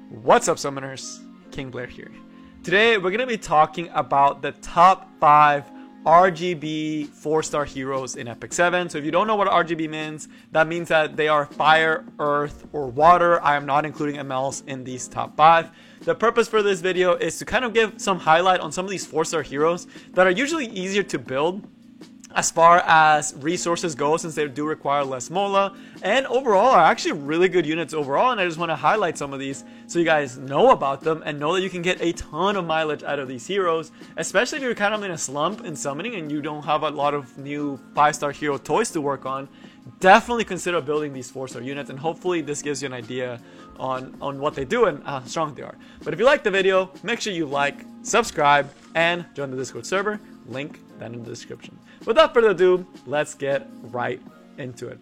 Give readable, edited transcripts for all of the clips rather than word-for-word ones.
What's up, summoners? King Blair here. Today we're going to be talking about the top 5 RGB 4-star heroes in Epic 7. So if you don't know what RGB means, that means that they are fire, earth, or water. I am not including MLs in these top 5. The purpose for this video is to kind of give some highlight on some of these 4-star heroes that are usually easier to build as far as resources go, since they do require less mola, and overall are actually really good units overall. And I just want to highlight some of these so you guys know about them and know that you can get a ton of mileage out of these heroes, especially if you're kind of in a slump in summoning and you don't have a lot of new 5-star hero toys to work on. Definitely consider building these 4-star units, and hopefully this gives you an idea on what they do and how strong they are. But if you like the video, make sure you like, subscribe, and join the Discord server. Link down in the description. Without further ado, let's get right into it.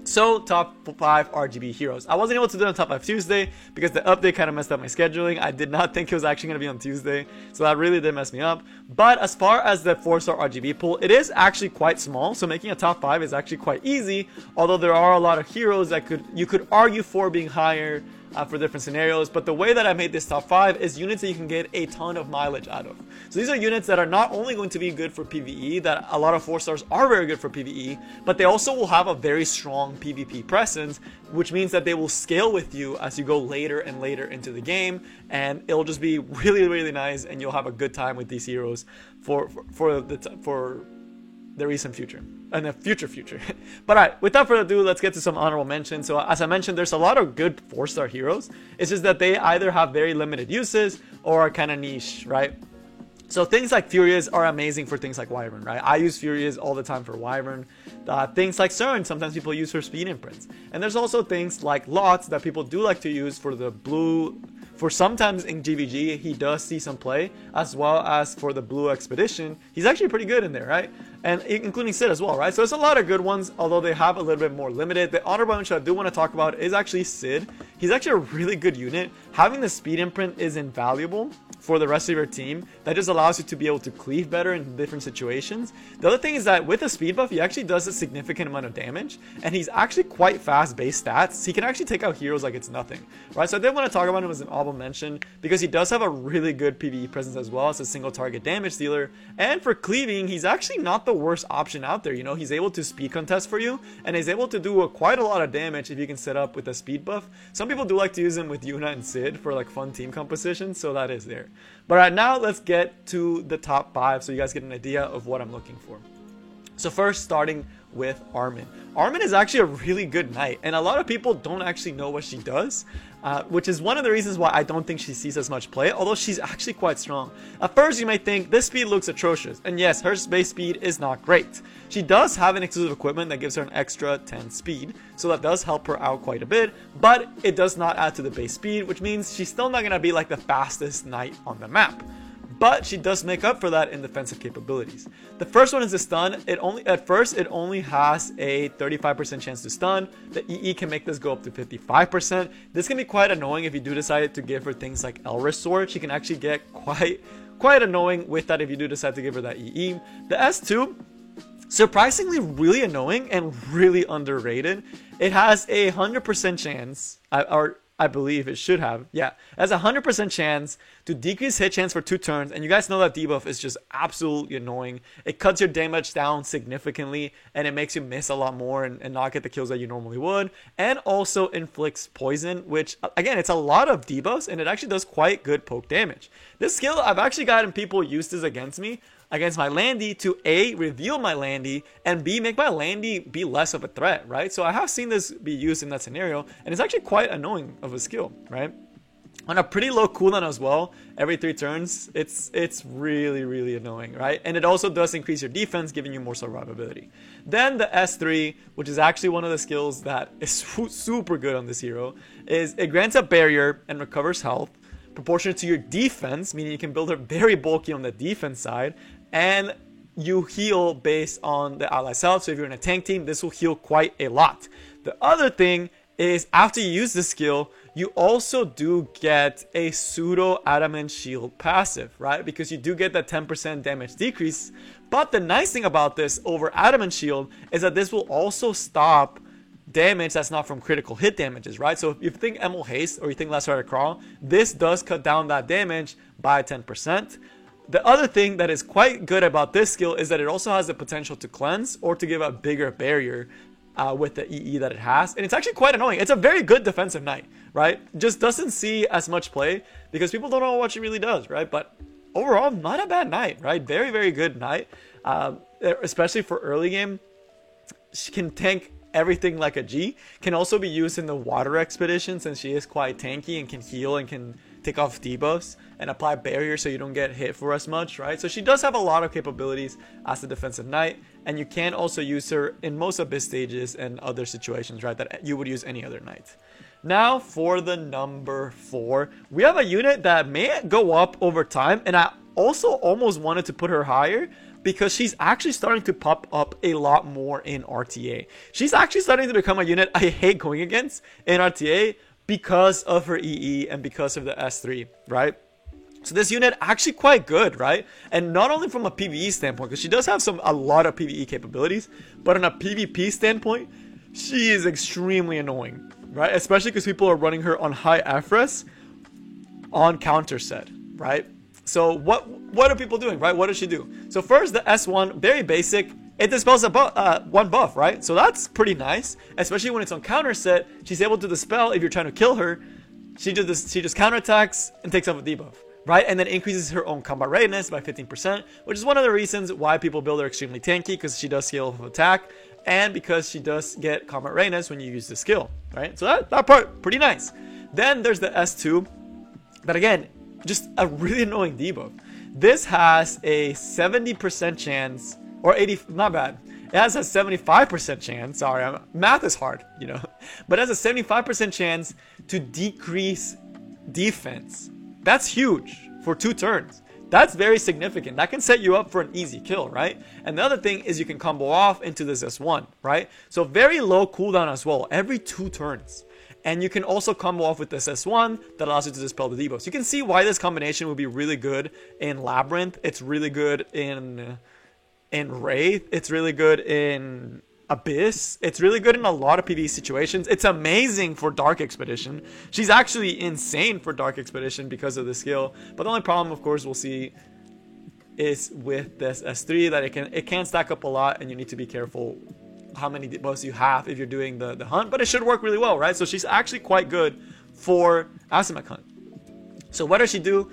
So, top 5 RGB heroes. I wasn't able to do it on top 5 Tuesday because the update kind of messed up my scheduling. I did not think it was actually going to be on Tuesday, so that really did mess me up. But as far as the 4-star RGB pool, it is actually quite small, so making a top 5 is actually quite easy, although there are a lot of heroes that you could argue for being higher for different scenarios. But the way that I made this top 5 is units that you can get a ton of mileage out of. So these are units that are not only going to be good for PvE, that a lot of 4-stars are very good for PvE, but they also will have a very strong PvP presence, which means that they will scale with you as you go later and later into the game, and it'll just be really nice, and you'll have a good time with these heroes for the recent future and the future. But alright, without further ado, let's get to some honorable mentions. So as I mentioned, there's a lot of good 4-star heroes. It's just that they either have very limited uses or are kind of niche, right? So things like Furious are amazing for things like Wyvern, right? I use Furious all the time for Wyvern. Things like CERN, sometimes people use for speed imprints. And there's also things like Lots that people do like to use for the blue. For sometimes in GVG, he does see some play, as well as for the Blue Expedition. He's actually pretty good in there, right? And including Sid as well, right? So there's a lot of good ones, although they have a little bit more limited. The honorable mention I do want to talk about is actually Sid. He's actually a really good unit. Having the speed imprint is invaluable for the rest of your team. That just allows you to be able to cleave better in different situations. The other thing is that with a speed buff, he actually does a significant amount of damage, and he's actually quite fast base stats. He can actually take out heroes like it's nothing, right? So I did want to talk about him as an honorable mention because he does have a really good PvE presence as well as a single target damage dealer. And for cleaving, he's actually not the worst option out there. You know, he's able to speed contest for you, and he's able to do quite a lot of damage if you can set up with a speed buff. Some people do like to use him with Yuna and Sid for like fun team compositions, so that is there. But right now, let's get to the top 5 so you guys get an idea of what I'm looking for. So first, starting with Armin. Armin is actually a really good knight, and a lot of people don't actually know what she does, which is one of the reasons why I don't think she sees as much play, although she's actually quite strong. At first, you may think this speed looks atrocious, and yes, her base speed is not great. She does have an exclusive equipment that gives her an extra 10 speed, so that does help her out quite a bit, but it does not add to the base speed, which means she's still not going to be like the fastest knight on the map. But she does make up for that in defensive capabilities. The first one is the stun. At first it only has a 35% chance to stun. The EE can make this go up to 55%. This can be quite annoying if you do decide to give her things like Elric Sword. She can actually get quite annoying with that if you do decide to give her that EE. The S2, surprisingly really annoying and really underrated. It has a 100% chance, I believe it should have. Yeah, it has a 100% chance to decrease hit chance for 2 turns. And you guys know that debuff is just absolutely annoying. It cuts your damage down significantly, and it makes you miss a lot more and not get the kills that you normally would. And also inflicts poison, which again, it's a lot of debuffs, and it actually does quite good poke damage. This skill, I've actually gotten people use this against me, against my Landy, to A, reveal my Landy, and B, make my Landy be less of a threat, right? So I have seen this be used in that scenario, and it's actually quite annoying of a skill, right? On a pretty low cooldown as well, every 3 turns, it's really annoying, right? And it also does increase your defense, giving you more survivability. Then the S3, which is actually one of the skills that is super good on this hero, is it grants a barrier and recovers health proportionate to your defense, meaning you can build her very bulky on the defense side, and you heal based on the ally's health. So if you're in a tank team, this will heal quite a lot. The other thing is, after you use this skill, you also do get a pseudo adamant shield passive, right? Because you do get that 10% damage decrease. But the nice thing about this over adamant shield is that this will also stop damage that's not from critical hit damages, right? So if you think Emil Haste or you think Last Rider Crawl, this does cut down that damage by 10%. The other thing that is quite good about this skill is that it also has the potential to cleanse or to give a bigger barrier with the EE that it has. And it's actually quite annoying. It's a very good defensive knight, right? Just doesn't see as much play because people don't know what she really does, right? But overall, not a bad knight, right? Very, very good knight, especially for early game. She can tank everything like a G. Can also be used in the water expedition since she is quite tanky and can heal and can take off debuffs and apply barriers so you don't get hit for as much, right? So she does have a lot of capabilities as a defensive knight, and you can also use her in most abyss stages and other situations, right, that you would use any other knight. Now for the number 4, we have a unit that may go up over time, and I also almost wanted to put her higher because she's actually starting to pop up a lot more in RTA. She's actually starting to become a unit I hate going against in RTA because of her EE and because of the S3, right? So this unit actually quite good, right? And not only from a PvE standpoint, because she does have a lot of PvE capabilities, but on a PvP standpoint, she is extremely annoying, right? Especially because people are running her on high FRES on counter set, right? So what are people doing, right? What does she do? So first, the S1, very basic. It dispels one buff, right? So that's pretty nice, especially when it's on counter set. She's able to dispel if you're trying to kill her. She just counterattacks and takes off a debuff, right? And then increases her own combat readiness by 15%, which is one of the reasons why people build her extremely tanky, because she does scale of attack and because she does get combat readiness when you use the skill, right? So that part, pretty nice. Then there's the S2, that again, just a really annoying debuff. This has a 70% chance, or 80, not bad. It has a 75% chance, sorry, math is hard, you know, but it has a 75% chance to decrease defense. That's huge for 2 turns. That's very significant. That can set you up for an easy kill, right? And the other thing is you can combo off into this S1, right? So very low cooldown as well, every 2 turns. And you can also combo off with this S1 that allows you to dispel the debuffs. You can see why this combination would be really good in Labyrinth. It's really good in Wraith. It's really good in Abyss. It's really good in a lot of PvE situations. It's amazing for Dark Expedition. She's actually insane for Dark Expedition because of the skill. But the only problem, of course, we'll see is with this S3 that it can stack up a lot, and you need to be careful how many debuffs you have if you're doing the hunt. But it should work really well, right? So she's actually quite good for Asimec hunt. So what does she do?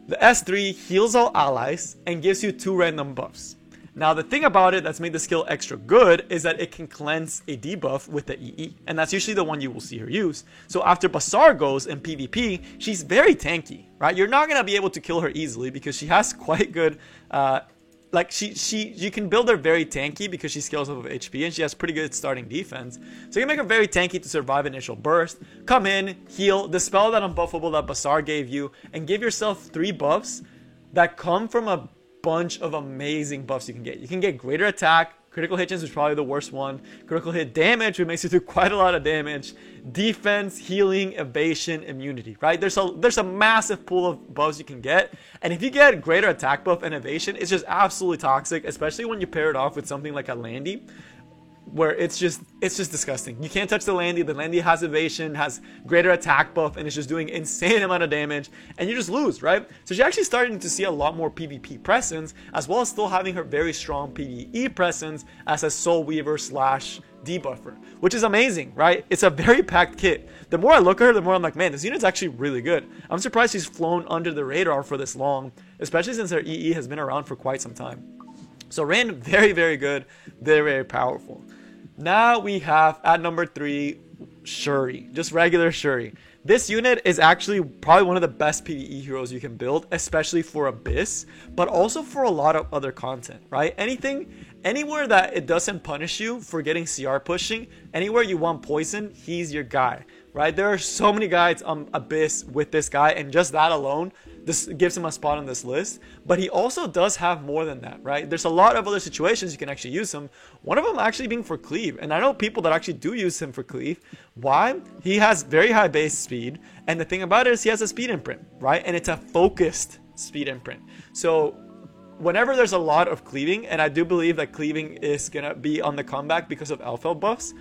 The S3 heals all allies and gives you 2 random buffs. Now, the thing about it that's made the skill extra good is that it can cleanse a debuff with the EE. And that's usually the one you will see her use. So after Bazaar goes in PvP, she's very tanky, right? You're not going to be able to kill her easily because she has quite good... you can build her very tanky because she scales off of HP and she has pretty good starting defense. So you can make her very tanky to survive initial burst. Come in, heal, dispel that unbuffable that Bazaar gave you, and give yourself 3 buffs that come from a bunch of amazing buffs you can get. You can get greater attack, critical hit chance, which is probably the worst one, critical hit damage, which makes you do quite a lot of damage, defense, healing, evasion, immunity, right? There's a massive pool of buffs you can get, and if you get greater attack buff and evasion, it's just absolutely toxic, especially when you pair it off with something like a Landy, where it's just disgusting. You can't touch the Landy. The Landy has evasion, has greater attack buff, and it's just doing insane amount of damage, and you just lose, right? So she's actually starting to see a lot more PvP presence, as well as still having her very strong PvE presence as a Soul Weaver / debuffer, which is amazing, right? It's a very packed kit. The more I look at her, the more I'm like, man, this unit's actually really good. I'm surprised she's flown under the radar for this long, especially since her EE has been around for quite some time. So Rin, very, very good, very, very powerful. Now we have, at number 3, Shuri. Just regular Shuri. This unit is actually probably one of the best PvE heroes you can build, especially for Abyss, but also for a lot of other content, right? Anywhere that it doesn't punish you for getting CR pushing, anywhere you want poison, he's your guy, right? There are so many guides on Abyss with this guy, and just that alone, this gives him a spot on this list. But he also does have more than that, right? There's a lot of other situations you can actually use him. One of them actually being for cleave, and I know people that actually do use him for cleave. Why? He has very high base speed, and the thing about it is he has a speed imprint, right? And it's a focused speed imprint. So whenever there's a lot of cleaving, and I do believe that cleaving is gonna be on the comeback because of Elfeld buffs,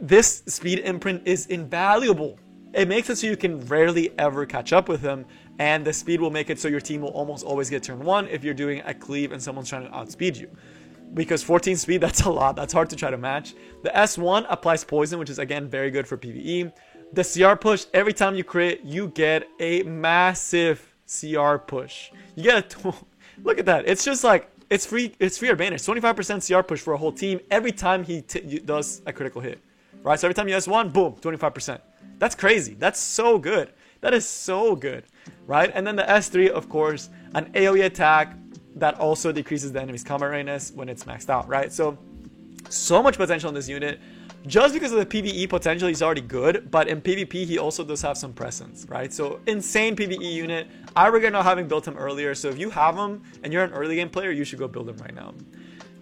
this speed imprint is invaluable. It makes it so you can rarely ever catch up with him, and the speed will make it so your team will almost always get turn 1 if you're doing a cleave and someone's trying to outspeed you. Because 14 speed, that's a lot. That's hard to try to match. The S1 applies poison, which is again very good for PvE. The CR push, every time you crit, you get a massive CR push. You get a look at that. It's just like it's free advantage. 25% CR push for a whole team every time he does a critical hit. Right? So every time you S1, boom, 25%. That's crazy. That's so good. That is so good. Right? And then the S3, of course, an AoE attack that also decreases the enemy's combat readiness when it's maxed out, right? So much potential in this unit. Just because of the PvE potential, he's already good, but in PvP, he also does have some presence, right? So insane PvE unit. I regret not having built him earlier, so if you have him and you're an early game player, you should go build him right now.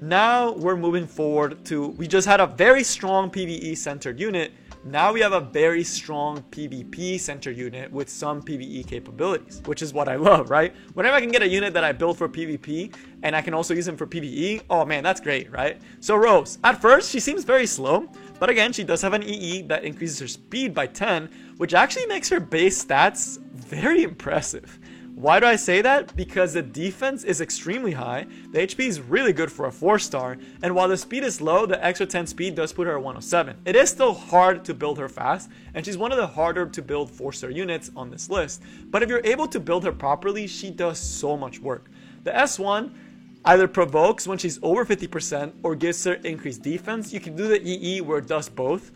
Now we're moving forward to, we just had a very strong PvE centered unit. Now we have a very strong PvP center unit with some PvE capabilities, which is what I love, right? Whenever I can get a unit that I built for PvP and I can also use him for PvE, oh man, that's great, right? So Rose, at first she seems very slow, but again, she does have an EE that increases her speed by 10, which actually makes her base stats very impressive. Why do I say that? Because the defense is extremely high, the HP is really good for a 4-star, and while the speed is low, the extra 10 speed does put her at 107. It is still hard to build her fast, and she's one of the harder to build 4-star units on this list, but if you're able to build her properly, she does so much work. The S1 either provokes when she's over 50% or gives her increased defense. You can do the EE where it does both,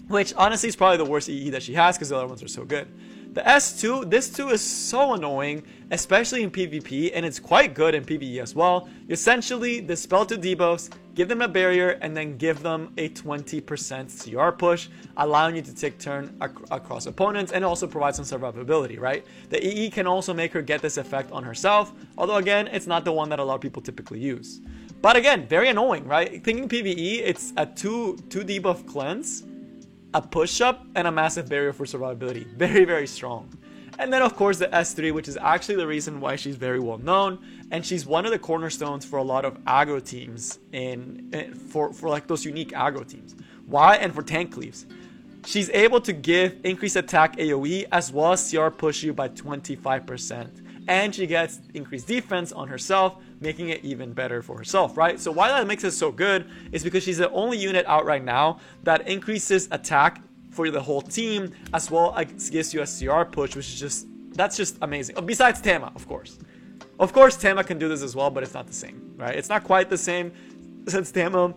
which honestly is probably the worst EE that she has because the other ones are so good. The S2, this 2 is so annoying, especially in PvP, and it's quite good in PvE as well. You essentially dispel 2 debuffs, give them a barrier, and then give them a 20% CR push, allowing you to take turn across opponents, and also provide some survivability, right? The EE can also make her get this effect on herself, although again, it's not the one that a lot of people typically use. But again, very annoying, right? Thinking PvE, it's a 2 debuff cleanse, a push-up, and a massive barrier for survivability. Very, very strong. And then of course the S3, which is actually the reason why she's very well known, and she's one of the cornerstones for a lot of aggro teams for like those unique aggro teams. Why? And for tank cleaves. She's able to give increased attack AoE as well as CR push you by 25%. And she gets increased defense on herself, making it even better for herself, right? So why that makes it so good is because she's the only unit out right now that increases attack for the whole team, as well as gives you a CR push, which is just, that's just amazing. Besides Tama, of course. Of course, Tama can do this as well, but it's not the same, right? It's not quite the same since Tama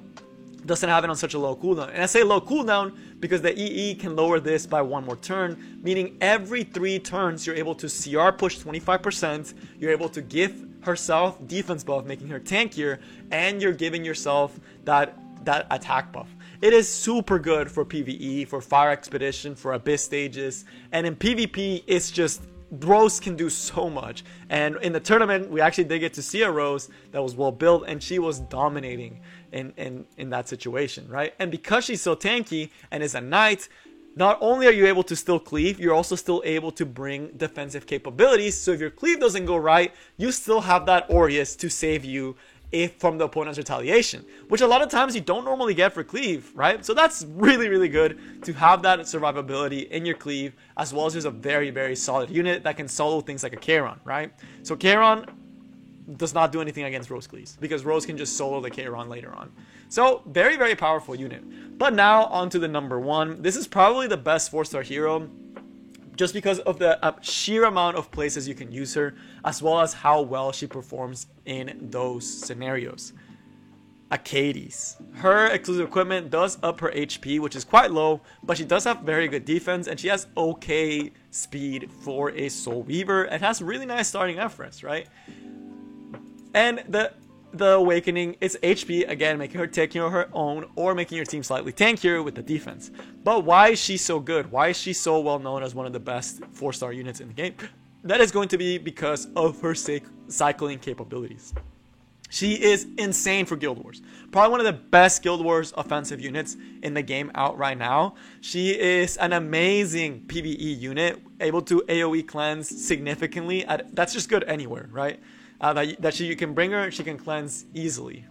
doesn't have it on such a low cooldown. And I say low cooldown because the EE can lower this by 1 more turn, meaning every 3 turns you're able to CR push 25%, you're able to give herself defense buff, making her tankier, and you're giving yourself that attack buff. It is super good for PvE, for Fire Expedition, for Abyss stages, and in PvP, it's just, Rose can do so much. And in the tournament, we actually did get to see a Rose that was well built, and she was dominating in that situation, right? And because she's so tanky and is a knight, not only are you able to still cleave, you're also still able to bring defensive capabilities. So if your cleave doesn't go right, you still have that Aureus to save you from the opponent's retaliation, which a lot of times you don't normally get for cleave, right? So that's really, really good to have that survivability in your cleave, as well as there's a very, very solid unit that can solo things like a Charon, right? So Charon does not do anything against Rose cleaves because Rose can just solo the Charon later on. So very, very powerful unit. But now on to the number 1. This is probably the best 4-star hero, just because of the sheer amount of places you can use her, as well as how well she performs in those scenarios. Achates. Her exclusive equipment does up her HP, which is quite low, but she does have very good defense, and she has okay speed for a Soul Weaver, and has really nice starting FRES, right? And the Awakening, it's HP, again, making her take care of her own, or making your team slightly tankier with the defense. But why is she so good? Why is she so well known as one of the best 4-star units in the game? That is going to be because of her cycling capabilities. She is insane for Guild Wars. Probably one of the best Guild Wars offensive units in the game out right now. She is an amazing PvE unit, able to AoE cleanse significantly. That's just good anywhere, right? You can bring her, she can cleanse easily.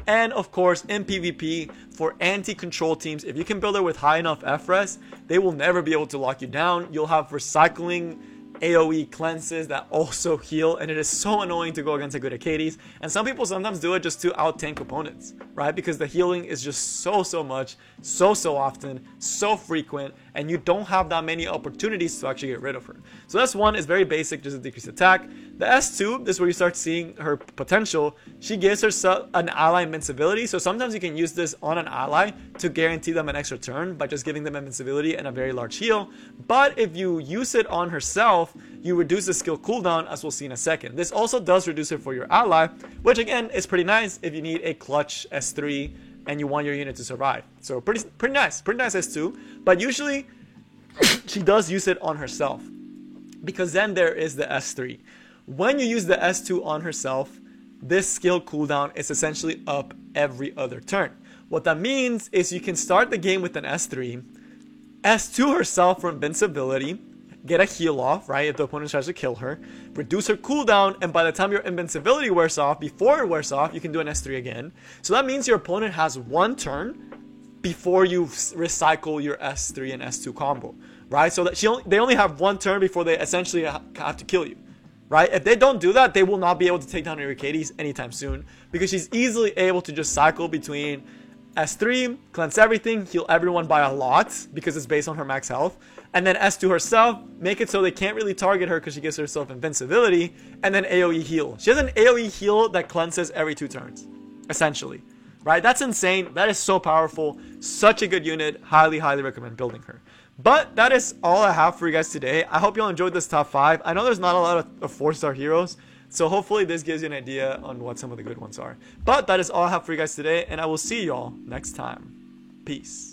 And of course, in PvP, for anti-control teams, if you can build it with high enough FRES, they will never be able to lock you down. You'll have recycling AoE cleanses that also heal, and it is so annoying to go against a good Achates. And some people sometimes do it just to out-tank opponents, right? Because the healing is just so much, so often, so frequent, and you don't have that many opportunities to actually get rid of her. So S1 is very basic, just a decreased attack. The S2 is where you start seeing her potential. She gives herself an ally invincibility, so sometimes you can use this on an ally to guarantee them an extra turn by just giving them invincibility and a very large heal. But if you use it on herself, you reduce the skill cooldown, as we'll see in a second. This also does reduce it for your ally, which again is pretty nice if you need a clutch S3 and you want your unit to survive. So pretty nice S2. But usually she does use it on herself, because then there is the S3. When you use the S2 on herself, this skill cooldown is essentially up every other turn. What that means is you can start the game with an S3, S2 herself for invincibility, get a heal off, right, if the opponent tries to kill her, reduce her cooldown, and by the time your invincibility wears off, before it wears off, you can do an S3 again. So that means your opponent has one turn before you recycle your S3 and S2 combo, right? So that they only have one turn before they essentially have to kill you, right? If they don't do that, they will not be able to take down your Achates anytime soon, because she's easily able to just cycle between S3, cleanse everything, heal everyone by a lot because it's based on her max health, and then S2 herself, make it so they can't really target her because she gives herself invincibility, and then AoE heal. She has an AoE heal that cleanses every 2 turns, essentially, right? That's insane. That is so powerful. Such a good unit. Highly recommend building her. But that is all I have for you guys today. I hope you all enjoyed this top 5. I know there's not a lot of 4-star heroes, so hopefully this gives you an idea on what some of the good ones are. But that is all I have for you guys today, and I will see y'all next time. Peace.